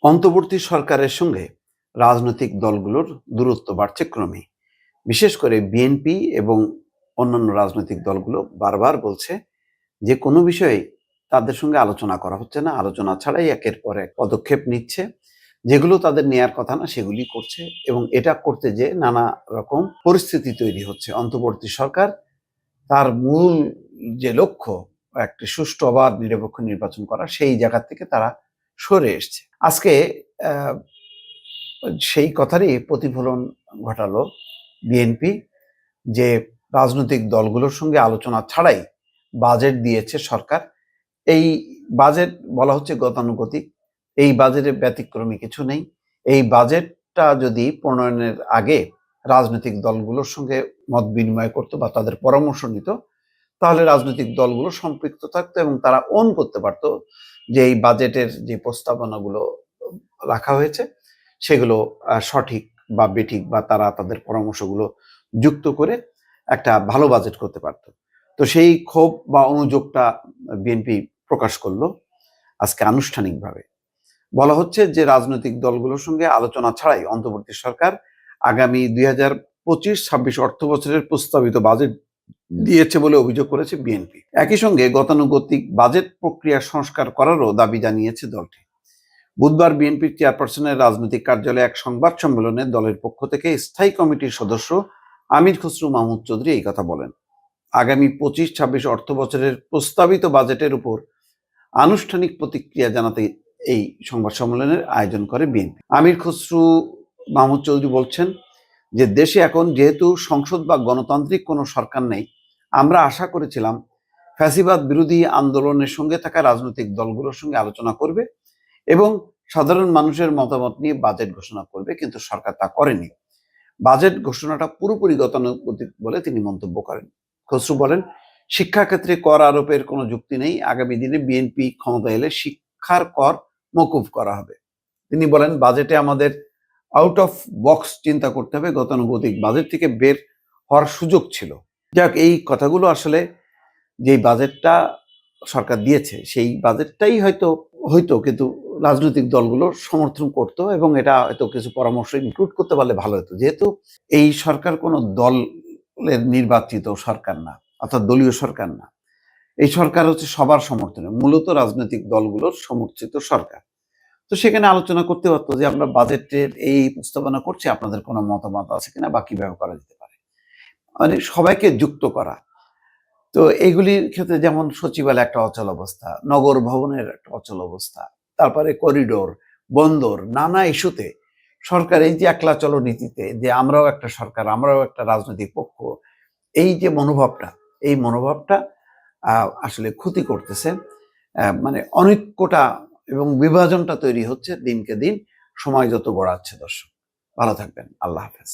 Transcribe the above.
অন্তর্বর্তী সরকারের সঙ্গে রাজনৈতিক দলগুলোর দূরত্ব বাড়ছে ক্রমেই। বিশেষ করে বিএনপি এবং অন্যান্য রাজনৈতিক দলগুলো বারবার বলছে যে কোনো বিষয়ে তাদের সঙ্গে আলোচনা করা হচ্ছে না, আলোচনা ছাড়াই একের পর এক পদক্ষেপ নিচ্ছে। যেগুলো তাদের নেয়ার কথা না সেগুলি করছে এবং এটা করতে যেয়ে নানা রকম পরিস্থিতি তৈরি হচ্ছে। অন্তর্বর্তী সরকার তার মূল যে লক্ষ্য একটি সুষ্ঠু অবাধ নিরপেক্ষ নির্বাচন করা, সেই জায়গা থেকে তারা সরে এসছে। আজকে আহ, সেই কথারই প্রতিফলন ঘটালো বিএনপি, যে রাজনৈতিক দলগুলোর সঙ্গে আলোচনা ছাড়াই বাজেট দিয়েছে সরকার। এই বাজেট বলা হচ্ছে গতানুগতিক, এই বাজেটে ব্যতিক্রমী কিছু নেই। এই বাজেটটা যদি প্রণয়নের আগে রাজনৈতিক দলগুলোর সঙ্গে মত বিনিময় করতো বা তাদের পরামর্শ নিত, তাহলে রাজনৈতিক দলগুলো সম্পৃক্ত থাকতো এবং তারা অন করতে পারতো যে এই বাজেটের যে প্রস্তাবনাগুলো রাখা হয়েছে সেগুলো সঠিক বা বেঠিক, বা তারা তাদের পরামর্শগুলো যুক্ত করে একটা ভালো বাজেট করতে পারত। তো সেই ক্ষোভ বা অনুযোগটা বিএনপি প্রকাশ করলো আজকে আনুষ্ঠানিকভাবে। বলা হচ্ছে যে রাজনৈতিক দলগুলোর সঙ্গে আলোচনা ছাড়াই অন্তর্বর্তী সরকার আগামী 2025-26 অর্থ বছরের প্রস্তাবিত বাজেট দিয়েছে বলে অভিযোগ করেছে বিএনপি। একই সঙ্গে গতানুগতিক বাজেট প্রক্রিয়া সংস্কার করারও দাবি জানিয়েছে দলটি। বুধবার বিএনপির চেয়ারপারসনের রাজনৈতিক কার্যালয়ে এক সংবাদ সম্মেলনে দলের পক্ষ থেকে স্থায়ী কমিটির সদস্য আমির খসরু মাহমুদ চৌধুরী এই কথা বলেন। আগামী 25-26 অর্থ বছরের প্রস্তাবিত বাজেটের উপর আনুষ্ঠানিক প্রতিক্রিয়া জানাতে এই সংবাদ সম্মেলনের আয়োজন করে বিএনপি। আমির খসরু মাহমুদ চৌধুরী বলছেন যে দেশে এখন যেহেতু সংসদ বা গণতান্ত্রিক কোনো সরকার নেই, আমরা আশা করেছিলাম ফ্যাসিবাদ বিরোধী আন্দোলনের সঙ্গে থাকা রাজনৈতিক দলগুলোর সঙ্গে আলোচনা করবে এবং সাধারণ মানুষের মতামত নিয়ে বাজেট ঘোষণা করবে, কিন্তু সরকার তা করেনি। বাজেট ঘোষণাটা পুরোপুরি গতানুগতিক বলে তিনি মন্তব্য করেন। খসরু বলেন, শিক্ষাক্ষেত্রে কর আরোপের কোনো যুক্তি নেই। আগামী দিনে বিএনপি ক্ষমতা এলে শিক্ষার কর মকুব করা হবে। তিনি বলেন, বাজেটে আমাদের আউট অফ বক্স চিন্তা করতে হবে, গতানুগতিক বাজেট থেকে বের হওয়ার সুযোগ ছিল। যাক, এই কথাগুলো আসলে যে বাজেটটা সরকার দিয়েছে সেই বাজেটটাই হয়তো হইতো, কিন্তু রাজনৈতিক দলগুলো সমর্থন করত এবং এটা হয়তো কিছু পরামর্শ ইনক্লুড করতে পারলে ভালো হতো। যেহেতু এই সরকার কোনো দলের নির্বাচিত সরকার না, অর্থাৎ দলীয় সরকার না, এই সরকার হচ্ছে সবার সমর্থনে, মূলত রাজনৈতিক দলগুলোর সমর্থিত সরকার। তো সেখানে আলোচনা করতে পারতো যে আমরা বাজেটের এই প্রস্তাবনা করছি, আপনাদের কোনো মতামত আছে কিনা বা কিভাবে করা যেতে পারে, মানে সবাইকে যুক্ত করা। তো এইগুলির ক্ষেত্রে যেমন সচিবালয় একটা অচল অবস্থা, নগর ভবনের একটা অচল অবস্থা, তারপরে করিডোর, বন্দর, নানা ইস্যুতে সরকার এই যে একলা চলো নীতিতে, যে আমরাও একটা সরকার, আমরাও একটা রাজনৈতিক পক্ষ, এই যে মনোভাবটা, এই মনোভাবটা আসলে ক্ষতি করতেছে। মানে অনৈক্যটা এবং বিভাজনটা তৈরি হচ্ছে দিনকে দিন, সময় যত গড়াচ্ছে। দর্শক ভালো থাকবেন, আল্লাহ হাফেজ।